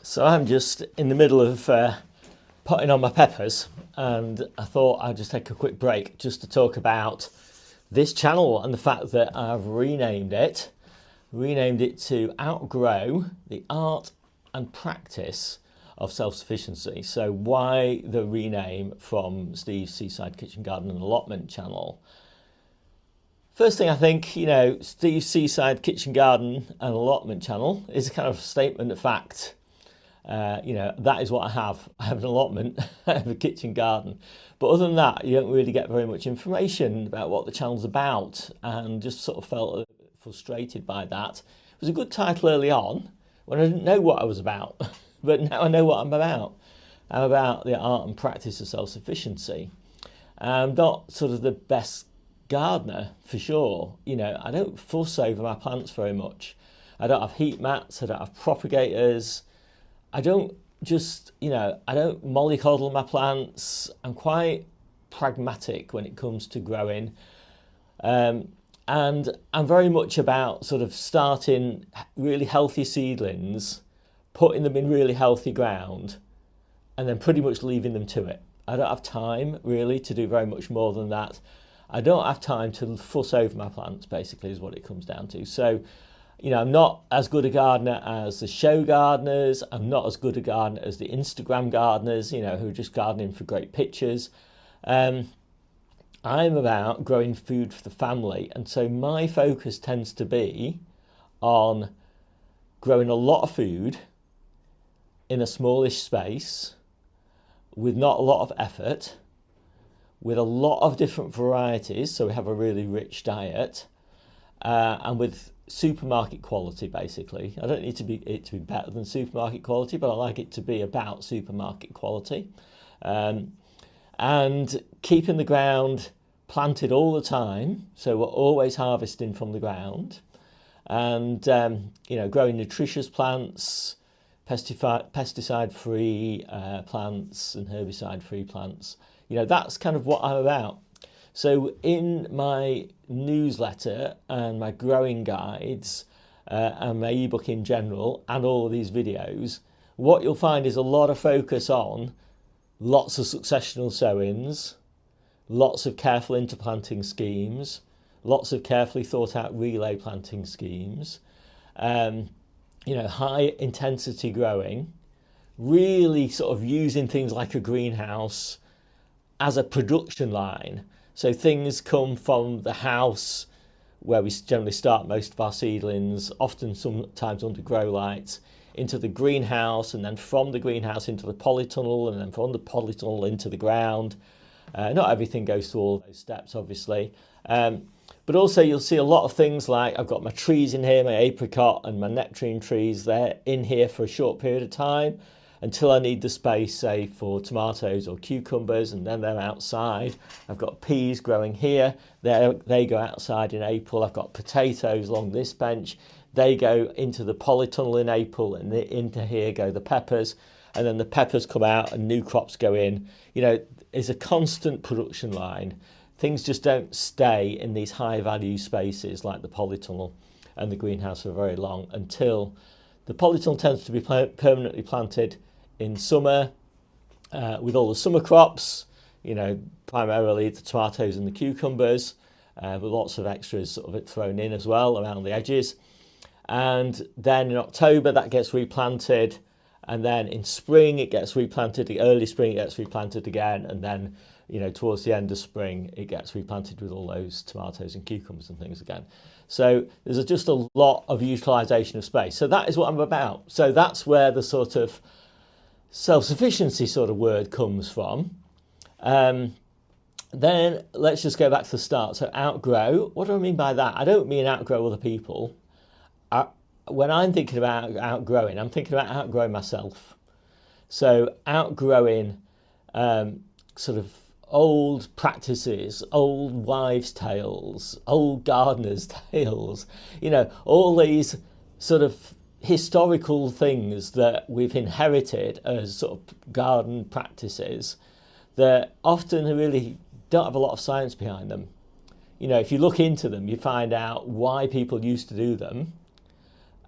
So I'm just in the middle of potting on my peppers, and I thought I'd just take a quick break just to talk about this channel and the fact that I've renamed it to Outgrow, the Art and Practice of Self-Sufficiency. So why the rename from Steve's Seaside Kitchen Garden and Allotment channel? First thing, I think, Steve's Seaside Kitchen Garden and Allotment channel is a kind of statement of fact. That is what I have. I have an allotment, I have a kitchen garden. But other than that, you don't really get very much information about what the channel's about, and just sort of felt frustrated by that. It was a good title early on when I didn't know what I was about, but now I know what I'm about. I'm about the art and practice of self-sufficiency. I'm not sort of the best gardener, for sure. I don't fuss over my plants very much. I don't have heat mats, I don't have propagators. I don't mollycoddle my plants. I'm quite pragmatic when it comes to growing. And I'm very much about sort of starting really healthy seedlings, putting them in really healthy ground, and then pretty much leaving them to it. I don't have time really to do very much more than that. I don't have time to fuss over my plants, basically, is what it comes down to. So, I'm not as good a gardener as the show gardeners. I'm not as good a gardener as the Instagram gardeners, who are just gardening for great pictures. I'm about growing food for the family. And so my focus tends to be on growing a lot of food in a smallish space with not a lot of effort, with a lot of different varieties. So we have a really rich diet, and with supermarket quality, basically. I don't need it to be better than supermarket quality, but I like it to be about supermarket quality. And keeping the ground planted all the time, so we're always harvesting from the ground, and growing nutritious plants, pesticide-free plants and herbicide-free plants. That's kind of what I'm about. So in my newsletter and my growing guides and my ebook in general and all of these videos, what you'll find is a lot of focus on lots of successional sowings, lots of careful interplanting schemes, lots of carefully thought out relay planting schemes, high intensity growing, really sort of using things like a greenhouse as a production line. So things come from the house where we generally start most of our seedlings, often sometimes under grow lights, into the greenhouse, and then from the greenhouse into the polytunnel, and then from the polytunnel into the ground. Not everything goes through all those steps, obviously. But also you'll see a lot of things like I've got my trees in here, my apricot and my nectarine trees. They're in here for a short period of time until I need the space, say, for tomatoes or cucumbers, and then they're outside. I've got peas growing here. They go outside in April. I've got potatoes along this bench. They go into the polytunnel in April, and into here go the peppers. And then the peppers come out and new crops go in. It's a constant production line. Things just don't stay in these high value spaces like the polytunnel and the greenhouse for very long, until the polytunnel tends to be permanently planted in summer with all the summer crops, primarily the tomatoes and the cucumbers, with lots of extras sort of thrown in as well around the edges. And then in October that gets replanted, and then in spring it gets replanted, the early spring it gets replanted again, and then towards the end of spring it gets replanted with all those tomatoes and cucumbers and things again. So there's just a lot of utilisation of space. So that is what I'm about. So that's where the sort of self-sufficiency sort of word comes from. Then let's just go back to the start. So outgrow, what do I mean by that? I don't mean outgrow other people. When I'm thinking about outgrowing, I'm thinking about outgrowing myself. So outgrowing sort of old practices, old wives' tales, old gardeners' tales, all these sort of historical things that we've inherited as sort of garden practices that often really don't have a lot of science behind them. If you look into them, you find out why people used to do them,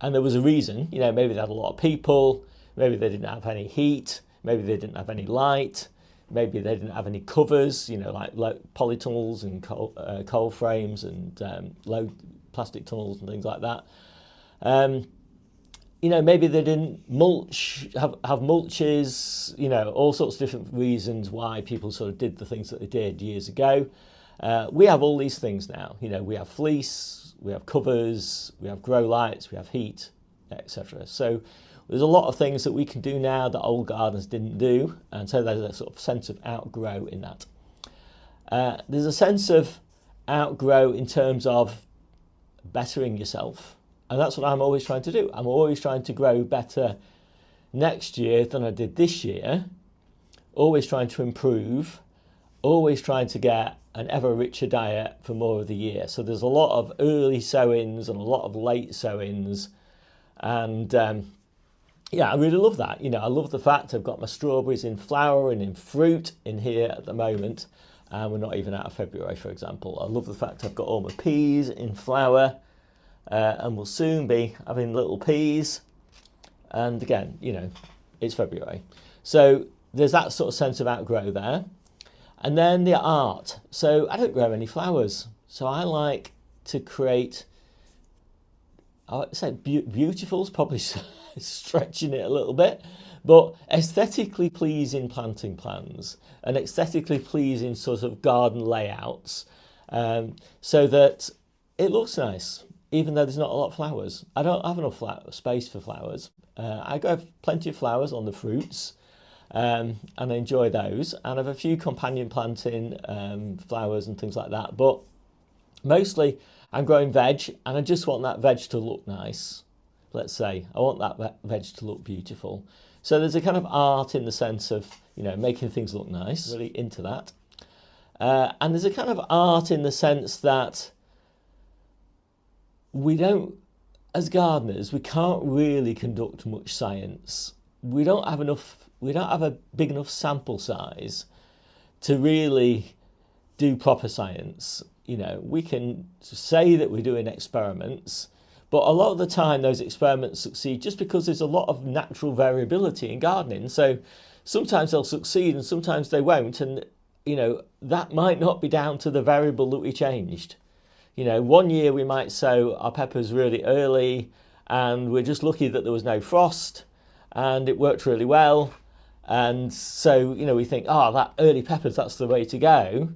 and there was a reason. Maybe they had a lot of people, maybe they didn't have any heat, maybe they didn't have any light, maybe they didn't have any covers, like polytunnels and coal frames and low plastic tunnels and things like that. Maybe they didn't have mulches, all sorts of different reasons why people sort of did the things that they did years ago. We have all these things now. We have fleece, we have covers, we have grow lights, we have heat, etc. So there's a lot of things that we can do now that old gardeners didn't do, and so there's a sort of sense of outgrow in that. There's a sense of outgrow in terms of bettering yourself, and that's what I'm always trying to do. I'm always trying to grow better next year than I did this year, always trying to improve, always trying to get an ever richer diet for more of the year. So there's a lot of early sowings and a lot of late sowings, and I really love that. I love the fact I've got my strawberries in flower and in fruit in here at the moment, and we're not even out of February, for example. I love the fact I've got all my peas in flower, and we'll soon be having little peas. And again, it's February. So there's that sort of sense of outgrow there. And then the art. So I don't grow any flowers. So I like to create, I would say beautiful's probably stretching it a little bit, but aesthetically pleasing planting plans and aesthetically pleasing sort of garden layouts, so that it looks nice, even though there's not a lot of flowers. I don't have enough space for flowers. I have plenty of flowers on the fruits, and I enjoy those, and I have a few companion planting flowers and things like that, but mostly I'm growing veg, and I just want that veg to look nice. Let's say I want that veg to look beautiful. So there's a kind of art in the sense of making things look nice, really into that, and there's a kind of art in the sense that we don't, as gardeners, we can't really conduct much science. We don't have a big enough sample size to really do proper science. We can say that we're doing experiments, but a lot of the time those experiments succeed just because there's a lot of natural variability in gardening. So sometimes they'll succeed and sometimes they won't, and that might not be down to the variable that we changed. One year we might sow our peppers really early and we're just lucky that there was no frost and it worked really well, and so we think, that early peppers, that's the way to go.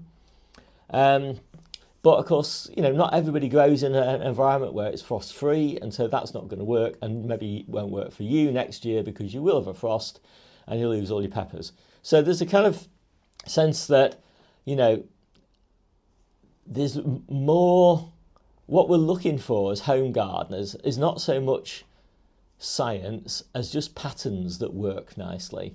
But of course, not everybody grows in an environment where it's frost free, and so that's not going to work, and maybe it won't work for you next year because you will have a frost and you'll lose all your peppers. So there's a kind of sense that there's more, what we're looking for as home gardeners is not so much science as just patterns that work nicely.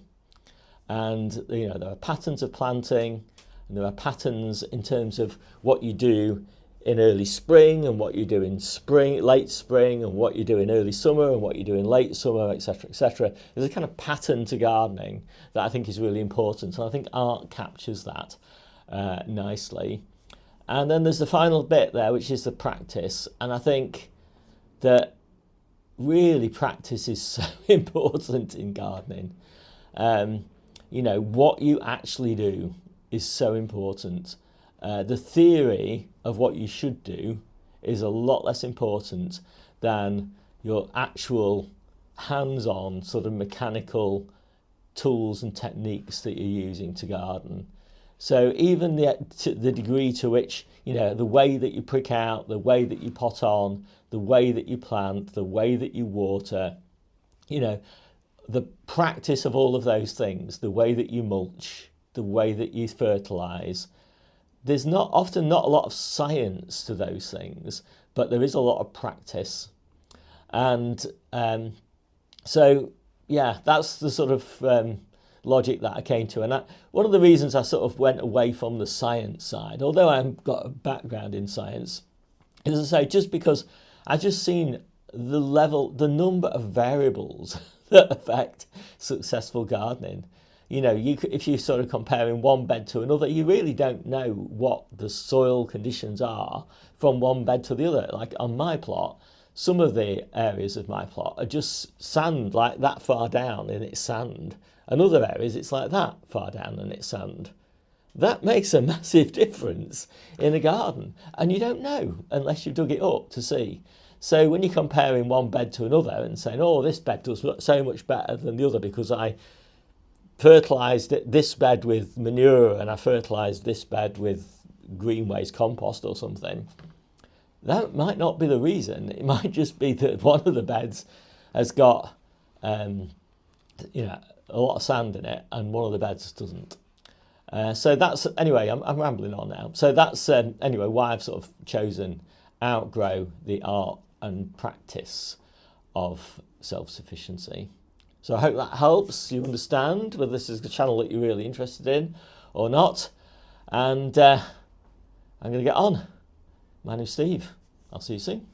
And there are patterns of planting, and there are patterns in terms of what you do in early spring and what you do in spring, late spring, and what you do in early summer and what you do in late summer, etc., etc. There's a kind of pattern to gardening that I think is really important, and I think art captures that nicely. And then there's the final bit there, which is the practice, and I think that really practice is so important in gardening. What you actually do is so important. The theory of what you should do is a lot less important than your actual hands-on sort of mechanical tools and techniques that you're using to garden. So even the degree to which, the way that you prick out, the way that you pot on, the way that you plant, the way that you water, the practice of all of those things, the way that you mulch, the way that you fertilise, there's often not a lot of science to those things, but there is a lot of practice. And so, that's the sort of logic that I came to. And one of the reasons I sort of went away from the science side, although I've got a background in science, is to say, just because I've just seen the number of variables that affect successful gardening. If you're sort of comparing one bed to another, you really don't know what the soil conditions are from one bed to the other. Like on my plot, some of the areas of my plot are just sand, like that far down and it's sand, and other areas it's like that far down and it's sand. That makes a massive difference in a garden, and you don't know unless you've dug it up to see. So when you're comparing one bed to another and saying, oh, this bed does so much better than the other because I fertilised this bed with manure and I fertilised this bed with green waste compost or something, that might not be the reason. It might just be that one of the beds has got a lot of sand in it and one of the beds doesn't. So that's, anyway, I'm rambling on now. So that's, anyway, why I've sort of chosen Outgrow the art and practice of self-sufficiency. So I hope that helps you understand whether this is a channel that you're really interested in or not. And I'm going to get on. My name's Steve. I'll see you soon.